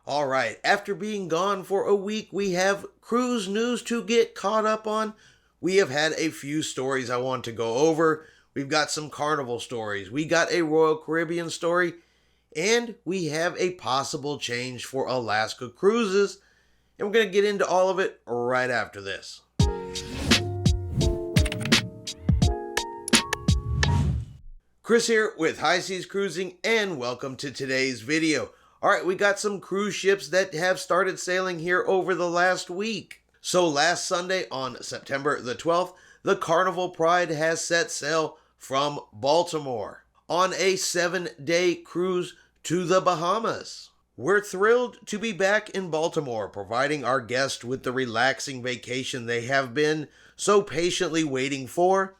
All right, after being gone for a week, we have cruise news to get caught up on. We have had a few stories I want to go over. We've got some Carnival stories, we got a Royal Caribbean story, and we have a possible change for Alaska cruises. And we're going to get into all of it right after this. Chris here with High Seas Cruising, and welcome to today's video. Alright, we got some cruise ships that have started sailing here over the last week. So last Sunday on September the 12th, the Carnival Pride has set sail from Baltimore on a 7-day cruise to the Bahamas. We're thrilled to be back in Baltimore, providing our guests with the relaxing vacation they have been so patiently waiting for,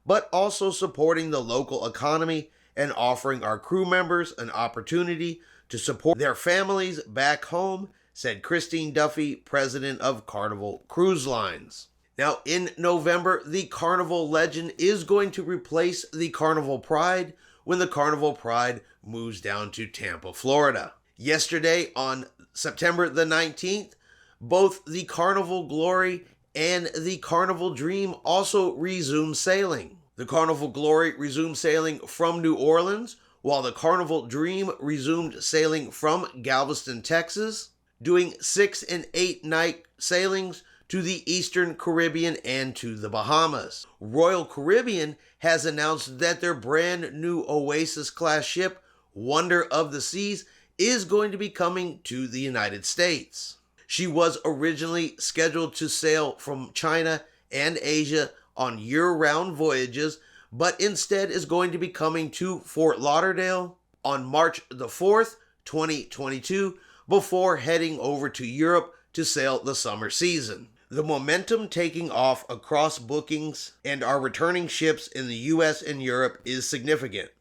but also supporting the local economy and offering our crew members an opportunity to support their families back home, said Christine Duffy, president of Carnival Cruise Lines. Now, in November, the Carnival Legend is going to replace the Carnival Pride when the Carnival Pride moves down to Tampa, Florida. Yesterday, on September the 19th, both the Carnival Glory and the Carnival Dream also resumed sailing. The Carnival Glory resumed sailing from New Orleans, while the Carnival Dream resumed sailing from Galveston, Texas, doing 6 and 8 night sailings to the Eastern Caribbean and to the Bahamas. Royal Caribbean has announced that their brand new Oasis class ship, Wonder of the Seas, is going to be coming to the United States. She was originally scheduled to sail from China and Asia on year-round voyages, but instead is going to be coming to Fort Lauderdale on March the 4th, 2022, before heading over to Europe to sail the summer season. The momentum taking off across bookings and our returning ships in the US and Europe is significant.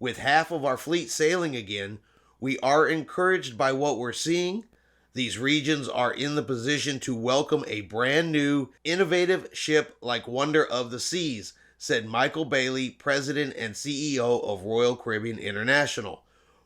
With half of our fleet sailing again, we are encouraged by what we're seeing. These regions are in the position to welcome a brand new, innovative ship like Wonder of the Seas, said Michael Bailey, president and CEO of Royal Caribbean International.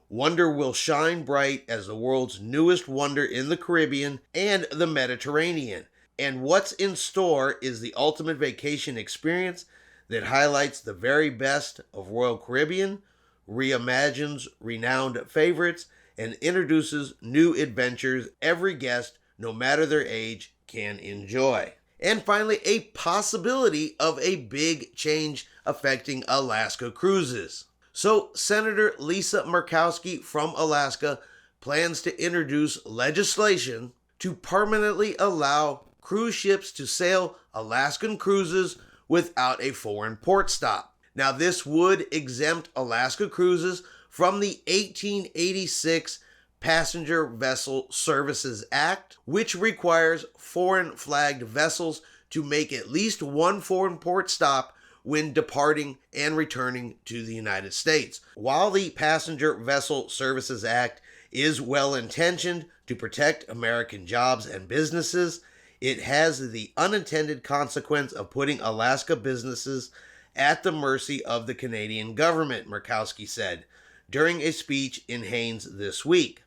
Wonder will shine bright as the world's newest wonder in the Caribbean and the Mediterranean. And what's in store is the ultimate vacation experience that highlights the very best of Royal Caribbean, reimagines renowned favorites, and introduces new adventures every guest, no matter their age, can enjoy. And finally, a possibility of a big change affecting Alaska cruises. So, Senator Lisa Murkowski from Alaska plans to introduce legislation to permanently allow cruise ships to sail Alaskan cruises without a foreign port stop. Now, this would exempt Alaska cruises from the 1886 Passenger Vessel Services Act, which requires foreign flagged vessels to make at least one foreign port stop when departing and returning to the United States. While the Passenger Vessel Services Act is well intentioned to protect American jobs and businesses, it has the unintended consequence of putting Alaska businesses at the mercy of the Canadian government, Murkowski said during a speech in Haines this week.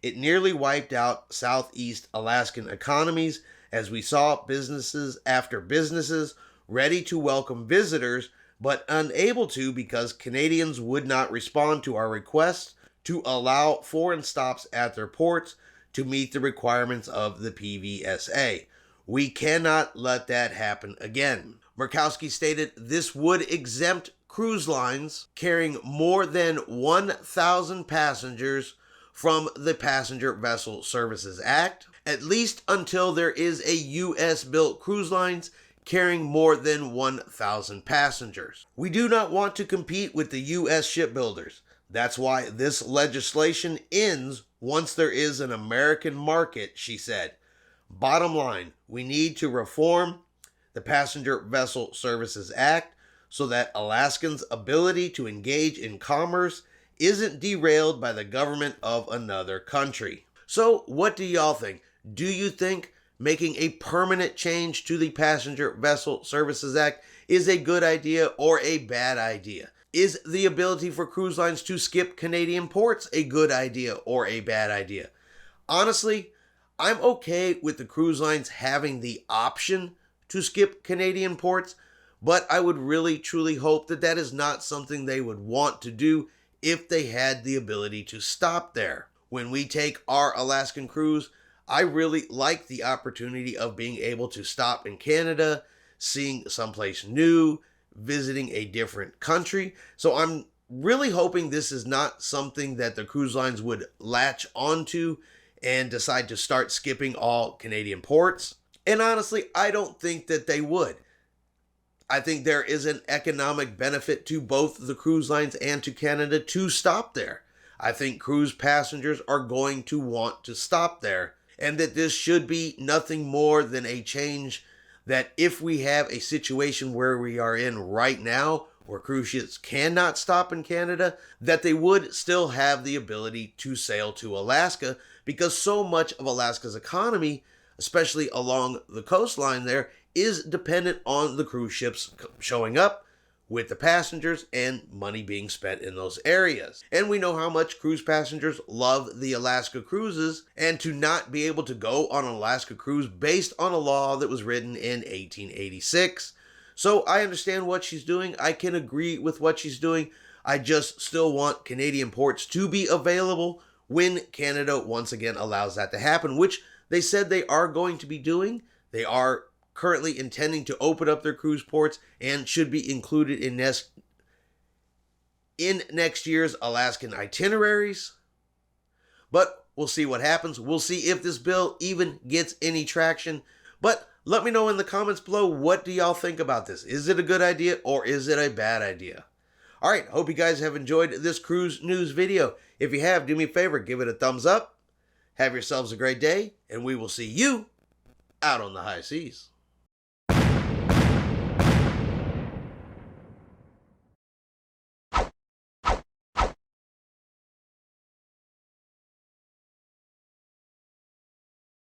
It nearly wiped out Southeast Alaskan economies as we saw businesses after businesses ready to welcome visitors, but unable to because Canadians would not respond to our requests to allow foreign stops at their ports to meet the requirements of the PVSA. We cannot let that happen again. Murkowski stated this would exempt cruise lines carrying more than 1,000 passengers from the Passenger Vessel Services Act, at least until there is a U.S.-built cruise lines carrying more than 1,000 passengers. We do not want to compete with the U.S. shipbuilders. That's why this legislation ends once there is an American market, she said. Bottom line, we need to reform the Passenger Vessel Services Act so that Alaskans' ability to engage in commerce isn't derailed by the government of another country. So, what do y'all think? Do you think making a permanent change to the Passenger Vessel Services Act is a good idea or a bad idea? Is the ability for cruise lines to skip Canadian ports a good idea or a bad idea? Honestly, I'm okay with the cruise lines having the option to skip Canadian ports, but I would really truly hope that that is not something they would want to do if they had the ability to stop there. When we take our Alaskan cruise, I really like the opportunity of being able to stop in Canada, seeing someplace new, visiting a different country. So I'm really hoping this is not something that the cruise lines would latch onto and decide to start skipping all Canadian ports. And honestly, I don't think that they would. I think there is an economic benefit to both the cruise lines and to Canada to stop there. I think cruise passengers are going to want to stop there, and that this should be nothing more than a change that if we have a situation where we are in right now, where cruise ships cannot stop in Canada, that they would still have the ability to sail to Alaska, because so much of Alaska's economy, especially along the coastline there, is dependent on the cruise ships showing up with the passengers and money being spent in those areas. And we know how much cruise passengers love the Alaska cruises, and to not be able to go on an Alaska cruise based on a law that was written in 1886. So I understand what she's doing. I can agree with what she's doing. I just still want Canadian ports to be available when Canada once again allows that to happen, which they said they are going to be doing. They are currently intending to open up their cruise ports and should be included in next year's Alaskan itineraries. But we'll see what happens. We'll see if this bill even gets any traction. But let me know in the comments below, what do y'all think about this? Is it a good idea or is it a bad idea? Alright, hope you guys have enjoyed this cruise news video. If you have, do me a favor, give it a thumbs up. Have yourselves a great day, and we will see you out on the high seas.